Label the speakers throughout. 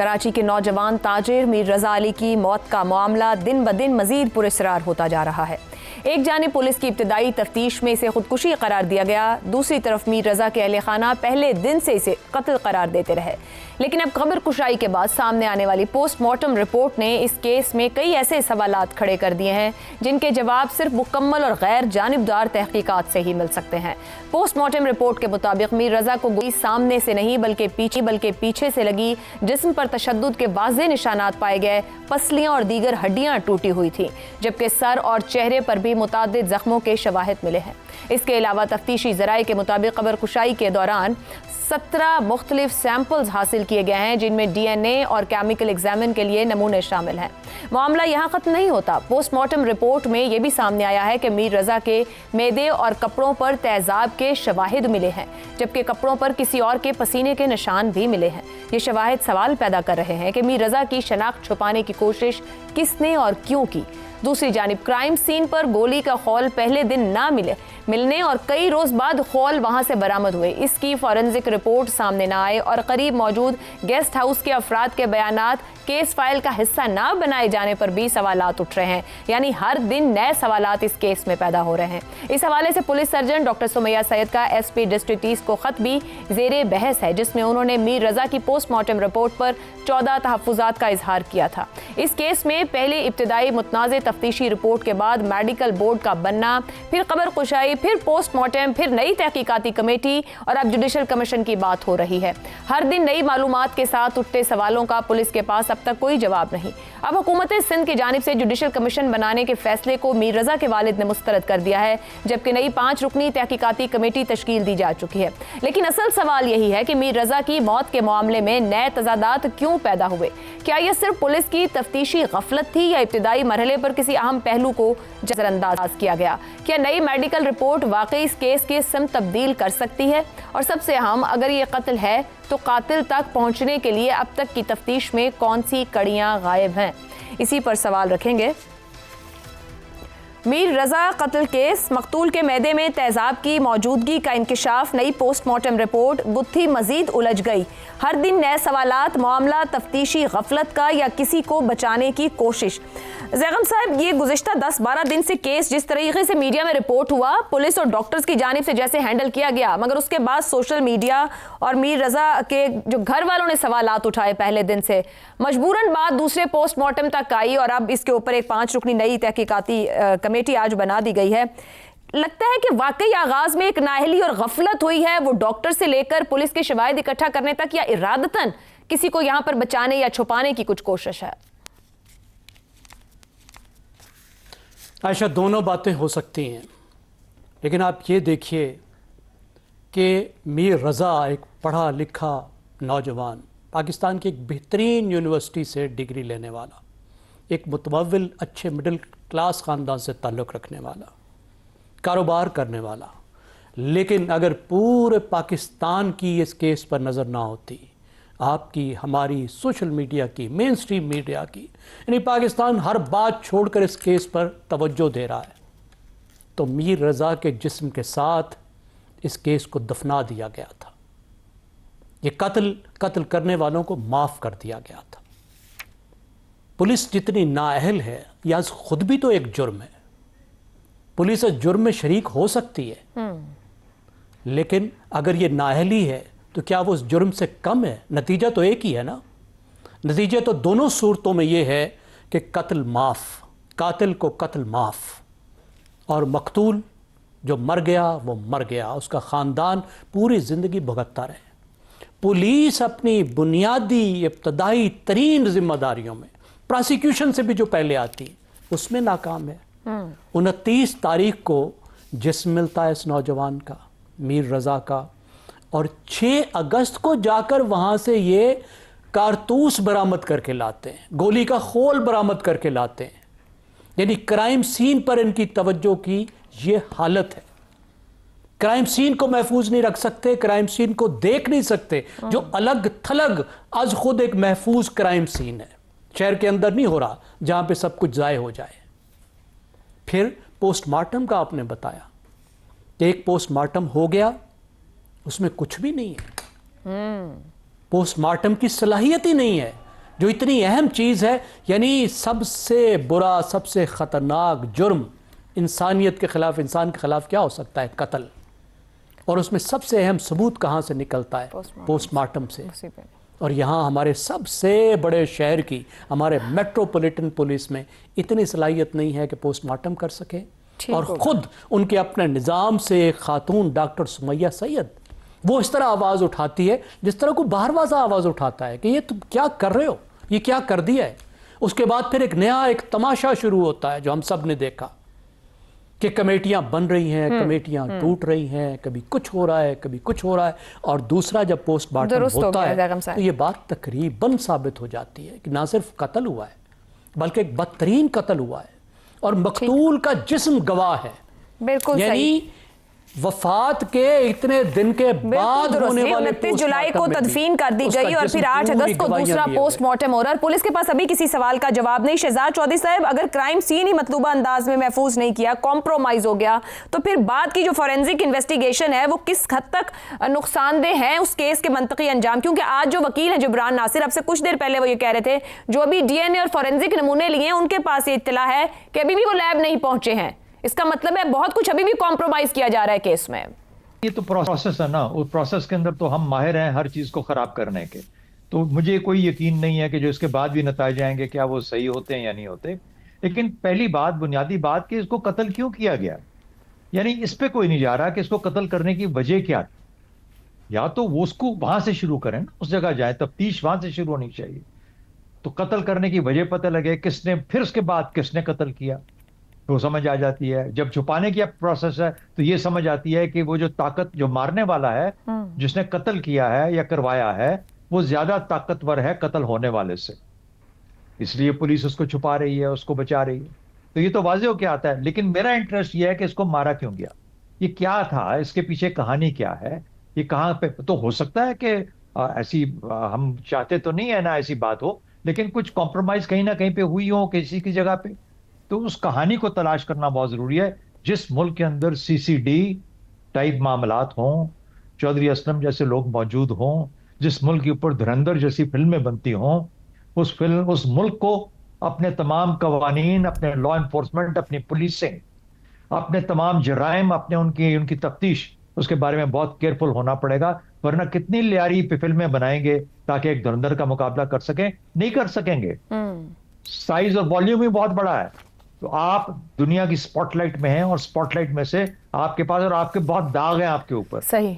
Speaker 1: कराची के नौजवान ताजिर मीर रजा अली की मौत का मामला दिन ब दिन मजीद पुरअसरार होता जा रहा है। एक जानिब पुलिस की इब्तदाई तफ्तीश में इसे खुदकुशी करार दिया गया, दूसरी तरफ मीर रजा के अहले खाना पहले दिन से इसे कत्ल करार देते रहे। लेकिन अब खबर कुशाई के बाद सामने आने वाली पोस्टमार्टम रिपोर्ट ने इस केस में कई ऐसे सवालात खड़े कर दिए हैं जिनके जवाब सिर्फ मुकम्मल और गैर जानिबदार तहकीकात से ही मिल सकते हैं। पोस्टमार्टम रिपोर्ट के मुताबिक मीर रजा को गोली सामने से नहीं बल्कि पीछे से लगी, जिस्म पर तशद्दुद के वाज़ेह निशानात पाए गए, पसलियां और दीगर हड्डियां टूटी हुई थी, जबकि सर और चेहरे पर भी मुतादिद जख्मों के शवाहिद मिले हैं। इसके अलावा तफ्तीशी ज़राए के मुताबिक खबर कुशाई के दौरान 17 मुख्तलिफ सैंपल्स हासिल किए गए हैं, जिनमें DNA और केमिकल एग्जामिन के लिए नमूने शामिल हैं। मामला यहाँ ख़त्म नहीं होता। पोस्टमार्टम रिपोर्ट में यह भी सामने आया है कि मीर रजा के मैदे और कपड़ों पर तेज़ाब के शवाहिद मिले हैं, जबकि कपड़ों पर किसी और के पसीने के निशान भी मिले हैं। ये शवाहिद सवाल पैदा कर रहे हैं कि मीर रजा की शनाख्त छुपाने की कोशिश किसने और क्यों की। दूसरी जानिब क्राइम सीन पर गोली का खौल पहले दिन ना मिलने और कई रोज बाद खौल वहां से बरामद हुए, इसकी फॉरेंसिक रिपोर्ट सामने ना आए और करीब मौजूद गेस्ट हाउस के अफराद के बयानात केस फाइल का हिस्सा ना बनाए जाने पर भी सवालात उठ रहे हैं। यानी हर दिन नए सवालात इस केस में पैदा हो रहे हैं। इस हवाले से police surgeon doctor Sumaiya Syed का SP डिस्ट्रिक्ट ईस्ट को खत भी जेरे बहस है, जिसमें उन्होंने मीर रजा की पोस्टमार्टम रिपोर्ट पर 14 तहफ्फुजात का इजहार किया था। इस केस में पहले इब्तिदाई मुतनाज़े तफ्तीशी रिपोर्ट के बाद मेडिकल बोर्ड का बनना, फिर खबर कुशाई, फिर पोस्टमार्टम, फिर नई तहकीकाती कमेटी और अब जुडिशल कमीशन की बात हो रही है। हर दिन नई मालूमात के साथ उठते सवालों का पुलिस के पास अब तक कोई जवाब नहीं। अब हुकूमत सिंध की जानिब से जुडिशल कमीशन बनाने के फैसले को मीर रजा के वालिद ने मुस्तरद कर दिया है, जबकि नई 5 रुकनी तहकीकाती कमेटी तश्कील दी जा चुकी है। लेकिन असल सवाल यही है कि मीर रजा की मौत के मामले में नए तजादात क्यों पैदा हुए? क्या यह सिर्फ पुलिस की तफ्तीशी गफलत थी या इब्तिदाई मरहले पर किसी अहम पहलू को नजरअंदाज किया गया? क्या नई मेडिकल रिपोर्ट वाकई इस केस की सिमत तब्दील कर सकती है? और सबसे अहम, अगर ये कत्ल है तो कातिल तक पहुंचने के लिए अब तक की तफ्तीश में कौन सी कड़ियां गायब हैं? इसी पर सवाल रखेंगे। मीर रजा कत्ल केस, मकतूल के मैदे में तेज़ाब की मौजूदगी का इंकिशाफ, नई पोस्टमार्टम रिपोर्ट, गुत्थी मजीद उलझ गई। हर दिन नए सवालात, मामला तफ्तीशी गफलत का या किसी को बचाने की कोशिश। ज़ैगम साहब, ये गुज़िश्ता 10-12 दिन से केस जिस तरीके से मीडिया में रिपोर्ट हुआ, पुलिस और डॉक्टर्स की जानिब से जैसे हैंडल किया गया, मगर उसके बाद सोशल मीडिया और मीर रजा के जो घर वालों ने सवालात उठाए पहले दिन से, मजबूरन बात दूसरे पोस्टमार्टम तक आई और अब इसके ऊपर एक 5 रुकनी नई तहकीकाती कमेटी आज बना दी गई है। लगता है कि वाकई आगाज में एक नाअहली और गफलत हुई है, वो डॉक्टर से लेकर पुलिस के शवाहिद इकट्ठा करने तक, या इरादतन किसी को यहां पर बचाने या छुपाने की कुछ कोशिश है?
Speaker 2: आयशा, दोनों बातें हो सकती हैं, लेकिन आप ये देखिए कि मीर रज़ा एक पढ़ा लिखा नौजवान, पाकिस्तान की एक बेहतरीन यूनिवर्सिटी से डिग्री लेने वाला, एक मुतमव्विल अच्छे मिडिल क्लास ख़ानदान से ताल्लुक़ रखने वाला, कारोबार करने वाला, लेकिन अगर पूरे पाकिस्तान की इस केस पर नज़र ना होती, आपकी, हमारी, सोशल मीडिया की, मेन स्ट्रीम मीडिया की, यानी पाकिस्तान हर बात छोड़कर इस केस पर तवज्जो दे रहा है, तो मीर रज़ा के जिस्म के साथ इस केस को दफना दिया गया था। ये कत्ल करने वालों को माफ़ कर दिया गया था। पुलिस जितनी नाअहल है, यह खुद भी तो एक जुर्म है, पुलिस इस जुर्म में शरीक हो सकती है, लेकिन अगर ये नाअहली है तो क्या वो उस जुर्म से कम है? नतीजा तो एक ही है ना। नतीजा तो दोनों सूरतों में ये है कि कत्ल माफ़, कातिल को कत्ल माफ़, और मकतूल जो मर गया वो मर गया, उसका ख़ानदान पूरी ज़िंदगी भुगतता रहे। पुलिस अपनी बुनियादी इब्तदाई तरीन ज़िम्मेदारियों में, प्रोसिक्यूशन से भी जो पहले आती, उसमें नाकाम है। 29 तारीख को जिस्म मिलता है इस नौजवान का, मीर रज़ा का, और 6 अगस्त को जाकर वहाँ से ये कारतूस बरामद करके लाते हैं, गोली का खोल बरामद करके लाते हैं। यानी क्राइम सीन पर इनकी तवज्जो की ये हालत है। क्राइम सीन को महफूज नहीं रख सकते, क्राइम सीन को देख नहीं सकते, जो अलग थलग आज खुद एक महफूज क्राइम सीन है, शहर के अंदर नहीं हो रहा जहाँ पे सब कुछ ज़ाय हो जाए। फिर पोस्टमार्टम का आपने बताया कि एक पोस्टमार्टम हो गया, उसमें कुछ भी नहीं है, पोस्टमार्टम की सलाहियत ही नहीं है। जो इतनी अहम चीज़ है, यानी सबसे बुरा, सबसे ख़तरनाक जुर्म इंसानियत के ख़िलाफ़, इंसान के ख़िलाफ़ क्या हो सकता है? कत्ल। और उसमें सबसे अहम सबूत कहाँ से निकलता है? पोस्टमार्टम से। और यहाँ हमारे सबसे बड़े शहर की, हमारे मेट्रोपॉलिटन पुलिस में इतनी सलाहियत नहीं है कि पोस्टमार्टम कर सके। और ख़ुद उनके अपने निज़ाम से एक खातून डॉक्टर सुमैया सैयद, वो इस तरह आवाज़ उठाती है जिस तरह को बाहरवाज़ा आवाज़ उठाता है कि ये तुम क्या कर रहे हो, ये क्या कर दिया है। उसके बाद फिर एक नया एक तमाशा शुरू होता है जो हम सब ने देखा कि कमेटियां बन रही हैं, कमेटियां टूट रही हैं, कभी कुछ हो रहा है, कभी कुछ हो रहा है। और दूसरा, जब पोस्टमार्टम होता है तो ये बात तकरीबन साबित हो जाती है कि ना सिर्फ कत्ल हुआ है बल्कि एक बदतरीन कत्ल हुआ है और मकतूल का जिस्म गवाह है।
Speaker 1: बिल्कुल,
Speaker 2: यानी वफात के इतने दिन के बाद होने वाले
Speaker 1: 29 जुलाई को तदफीन कर दी गई और फिर 8 अगस्त को दूसरा पोस्टमार्टम हो रहा है। पुलिस के पास अभी किसी सवाल का जवाब नहीं। शहजाद चौधरी साहब, अगर क्राइम सीन ही मतलूबा अंदाज में महफूज नहीं किया, कॉम्प्रोमाइज हो गया, तो फिर बाद की जो फॉरेंसिक इन्वेस्टिगेशन है वो किस हद तक नुकसानदेह है उस केस के मंतकी अंजाम? क्योंकि आज जो वकील है जिब्रान नासिर, अब से कुछ देर पहले वो ये कह रहे थे जो अभी डीएनए और फॉरेंसिक नमूने लिए हैं उनके पास ये इत्तला है कि अभी भी वो लैब नहीं पहुंचे हैं। इसका मतलब है बहुत कुछ अभी भी कॉम्प्रोमाइज किया जा रहा है केस में।
Speaker 3: ये तो प्रोसेस है ना, उस प्रोसेस के अंदर तो हम माहिर हैं हर चीज को खराब करने के। तो मुझे कोई यकीन नहीं है कि जो इसके बाद भी नतीजे आएंगे क्या वो सही होते हैं या नहीं होते। लेकिन पहली बात, बुनियादी बात, कि इसको कत्ल क्यों किया गया, यानी इस पे कोई नहीं जा रहा कि इसको कत्ल करने की वजह क्या। या तो वो उसको वहां से शुरू करें ना, उस जगह जाए, तफ्तीश वहां से शुरू होनी चाहिए। तो कत्ल करने की वजह पता लगे, किसने, फिर उसके बाद किसने कत्ल किया तो समझ आ जाती है। जब छुपाने की प्रोसेस है तो ये समझ आती है कि वो जो ताकत, जो मारने वाला है, जिसने कत्ल किया है या करवाया है, वो ज्यादा ताकतवर है कत्ल होने वाले से, इसलिए पुलिस उसको छुपा रही है, उसको बचा रही है। तो ये तो वाज़ेह हो के आता है। लेकिन मेरा इंटरेस्ट ये है कि इसको मारा क्यों गया, ये क्या था, इसके पीछे कहानी क्या है, ये कहाँ पे। तो हो सकता है कि ऐसी, हम चाहते तो नहीं है ना ऐसी बात हो, लेकिन कुछ कॉम्प्रोमाइज कहीं ना कहीं पे हुई हो किसी की जगह पे। तो उस कहानी को तलाश करना बहुत जरूरी है। जिस मुल्क के अंदर सीसीडी टाइप मामलात हों, चौधरी असलम जैसे लोग मौजूद हों, जिस मुल्क के ऊपर धुरंधर जैसी फिल्में बनती हों, उस मुल्क को अपने तमाम कवानीन, अपने लॉ एनफोर्समेंट, अपनी पुलिसिंग, अपने तमाम जराइम, अपने उनकी तफ्तीश, उसके बारे में बहुत केयरफुल होना पड़ेगा। वरना कितनी लियारी पे फिल्में बनाएंगे ताकि एक धुरंधर का मुकाबला कर सकें, नहीं कर सकेंगे। साइज और वॉल्यूम भी बहुत बड़ा है। तो आप दुनिया की स्पॉटलाइट में हैं और स्पॉटलाइट में से आपके पास, और आपके बहुत दाग हैं आपके ऊपर,
Speaker 1: सही,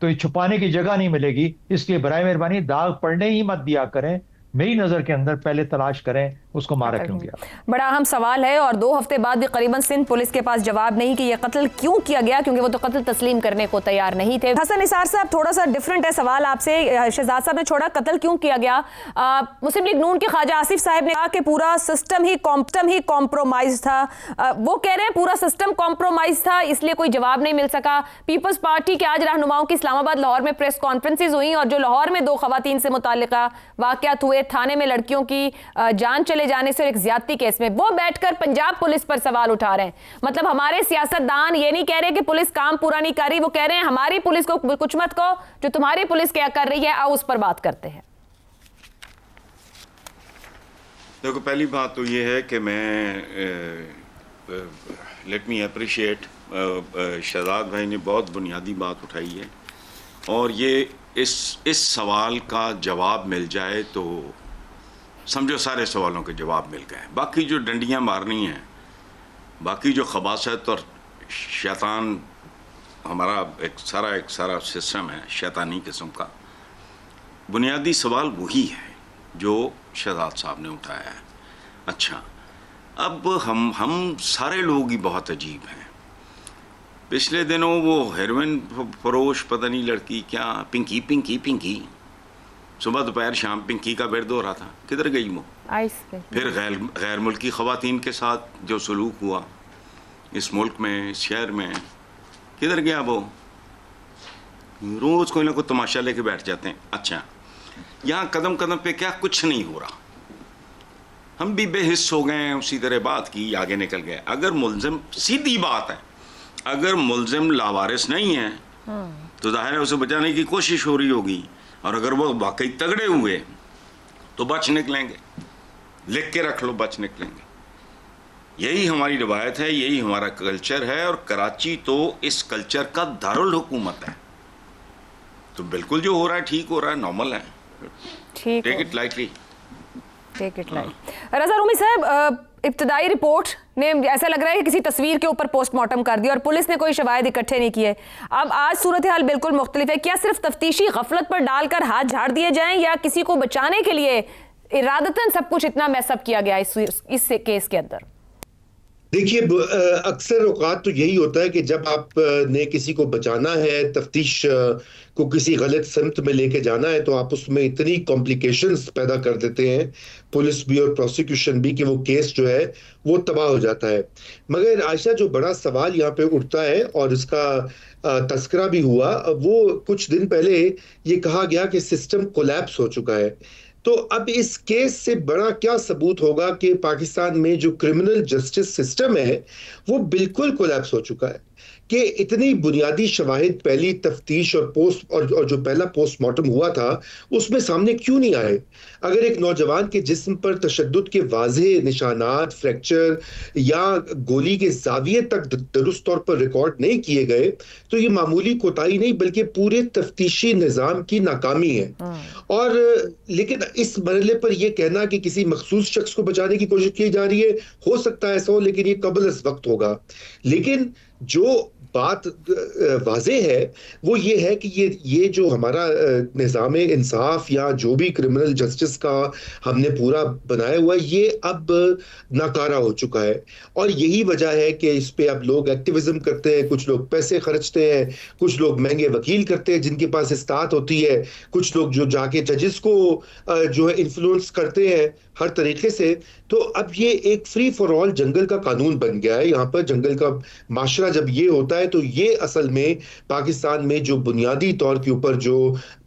Speaker 2: तो ये छुपाने की जगह नहीं मिलेगी। इसलिए बराए मेहरबानी दाग पड़ने ही मत दिया करें। मेरी नजर के अंदर पहले तलाश करें उसको मारा क्यों गया।
Speaker 1: बड़ा अहम सवाल है और 2 हफ्ते बाद भी करीबन सिंध पुलिस के पास जवाब नहीं कि यह कत्ल क्यों किया गया, क्योंकि वो तो कत्ल तस्लीम करने को तैयार नहीं थे। हसन निसार साहब, थोड़ा सा डिफरेंट है सवाल आपसे। शहजाद साहब ने छोड़ा कत्ल क्यों किया गया, मुस्लिम लीग नून के ख्वाजा आसिफ साहब ने कहा कि पूरा सिस्टम ही कॉम्प्रोमाइज था। वो कह रहे हैं पूरा सिस्टम कॉम्प्रोमाइज था इसलिए कोई जवाब नहीं मिल सका। पीपल्स पार्टी के आज रहनुमाओं की इस्लामाबाद, लाहौर में प्रेस कॉन्फ्रेंसेज हुई और जो लाहौर में 2 खवातीन से मुताल्लिका वाक़यात हुए, थाने में लड़कियों की जान चले जाने से और एक ज्यादती केस में, वो बैठकर पंजाब पुलिस पर सवाल उठा रहे हैं। मतलब हमारे सियासतदान ये नहीं कह रहे कि पुलिस काम पूरा नहीं कर रही, वो कह रहे हैं हमारी पुलिस को कुछ मत कहो, जो तुम्हारी पुलिस क्या कर रही है आओ उस पर बात करते हैं।
Speaker 4: देखो, पहली बात तो ये है कि मैं लेट मी अप्रिशिएट, शहजाद भाई ने बहुत बुनियादी बात उठाई है और ये इस सवाल का जवाब मिल जाए तो समझो सारे सवालों के जवाब मिल गए। बाकी जो डंडियां मारनी हैं, बाकी जो खबासत और शैतान, हमारा एक सारा सिस्टम है शैतानी किस्म का, बुनियादी सवाल वही है जो शहजाद साहब ने उठाया है। अच्छा, अब हम सारे लोग ही बहुत अजीब हैं। पिछले दिनों वो हेरोइन फरोश पता नहीं लड़की क्या पिंकी सुबह दोपहर शाम पिंकी का विरद हो रहा था, किधर गई वो? फिर गैर मुल्की ख़वातीन के साथ जो सलूक हुआ इस मुल्क में, इस शहर में, किधर गया वो? रोज़ कोई ना कोई तमाशा लेके बैठ जाते हैं। अच्छा, यहाँ कदम कदम पे क्या कुछ नहीं हो रहा, हम भी बेहिस हो गए, उसी तरह बात की, आगे निकल गए। अगर मुल्ज़िम, सीधी बात है, अगर मुल्ज़िम लावारिस नहीं है तो जाहिर है उसे बचाने की कोशिश हो रही होगी, और अगर वो वाकई तगड़े हुए तो बच निकलेंगे, लिख के रख लो, बच निकलेंगे। यही हमारी रिवायत है, यही हमारा कल्चर है, और कराची तो इस कल्चर का दारुल हुकूमत है। तो बिल्कुल जो हो रहा है ठीक हो रहा है, नॉर्मल है,
Speaker 1: ठीक
Speaker 4: take it lightly.
Speaker 1: Take it light. Raza Rumi साहब, इब्तदाई रिपोर्ट ने ऐसा लग रहा है कि किसी तस्वीर के ऊपर पोस्टमार्टम कर दिया और पुलिस ने कोई शवाहिद इकट्ठे नहीं किए। अब आज सूरत हाल बिल्कुल मुख्तलिफ है। क्या सिर्फ तफ्तीशी गफलत पर डालकर हाथ झाड़ दिए जाएं, या किसी को बचाने के लिए इरादतन सब कुछ इतना मैसअप किया गया इस केस के अंदर?
Speaker 5: देखिए, अक्सर औकात तो यही होता है कि जब आपने किसी को बचाना है, तफ्तीश को किसी गलत सिमत में लेके जाना है, तो आप उसमें इतनी कॉम्प्लिकेशंस पैदा कर देते हैं, पुलिस भी और प्रोसिक्यूशन भी, कि वो केस जो है वो तबाह हो जाता है। मगर आयशा, जो बड़ा सवाल यहाँ पे उठता है और इसका तस्करा भी हुआ, वो कुछ दिन पहले ये कहा गया कि सिस्टम कोलैप्स हो चुका है। तो अब इस केस से बड़ा क्या सबूत होगा कि पाकिस्तान में जो क्रिमिनल जस्टिस सिस्टम है वो बिल्कुल कोलैप्स हो चुका है, कि इतनी बुनियादी शवाहिद पहली तफ्तीश और जो पहला पोस्टमार्टम हुआ था उसमें सामने क्यों नहीं आए। अगर एक नौजवान के जिस्म पर तशद्दुद के वाज़ेह निशानात, फ्रैक्चर या गोली के ज़ाविये तक दुरुस्त तौर पर रिकॉर्ड नहीं किए गए, तो ये मामूली कोताही नहीं बल्कि पूरे तफ्तीशी निज़ाम की नाकामी है। और लेकिन इस मरहले पर यह कहना कि किसी मखसूस शख्स को बचाने की कोशिश की जा रही है, हो सकता है ऐसा हो, लेकिन ये कबल इस वक्त होगा। लेकिन जो बात वाज़े है वो ये है कि ये जो हमारा निज़ाम इंसाफ या जो भी क्रिमिनल जस्टिस का हमने पूरा बनाया हुआ है, ये अब नाकारा हो चुका है। और यही वजह है कि इस पे अब लोग एक्टिविज्म करते हैं, कुछ लोग पैसे खर्चते हैं, कुछ लोग महंगे वकील करते हैं जिनके पास इस्तात होती है, कुछ लोग जो जाके जजेस को जो है इन्फ्लुएंस करते हैं हर तरीके से। तो अब ये एक फ्री फॉर ऑल जंगल का कानून बन गया है। यहाँ पर जंगल का माशरा जब ये होता है तो ये असल में पाकिस्तान में जो बुनियादी तौर के ऊपर जो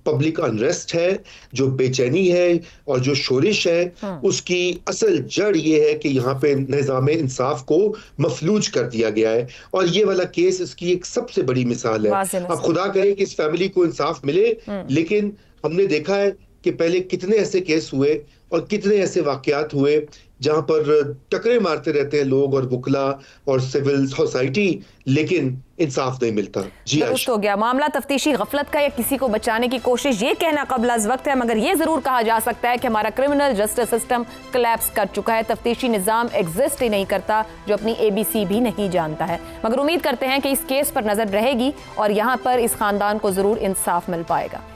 Speaker 5: पब्लिक अनरेस्ट है, जो बेचैनी है और जो शोरिश है, उसकी असल जड़ ये है कि यहाँ पे निज़ाम इंसाफ को मफलूज कर दिया गया है। और ये वाला केस इसकी एक सबसे बड़ी मिसाल है। अब खुदा करे कि इस फैमिली को इंसाफ मिले, लेकिन हमने देखा है कि पहले कितने ऐसे केस हुए और कितने ऐसे वाकयात हुए जहां पर टकरे मारते रहते हैं लोग और वकला और सिविल सोसाइटी, लेकिन इंसाफ नहीं मिलता। जी
Speaker 1: हो गया मामला तफ्तीशी गफलत का या किसी को बचाने की कोशिश, ये कहना कबल अज़ वक्त है, मगर ये जरूर कहा जा सकता है कि हमारा क्रिमिनल जस्टिस सिस्टम कोलैप्स कर चुका है। तफ्तीशी निज़ाम एग्जिस्ट ही नहीं करता, जो अपनी ABC भी नहीं जानता है। मगर उम्मीद करते हैं कि इस केस पर नजर रहेगी और यहाँ पर इस खानदान को जरूर इंसाफ मिल पाएगा।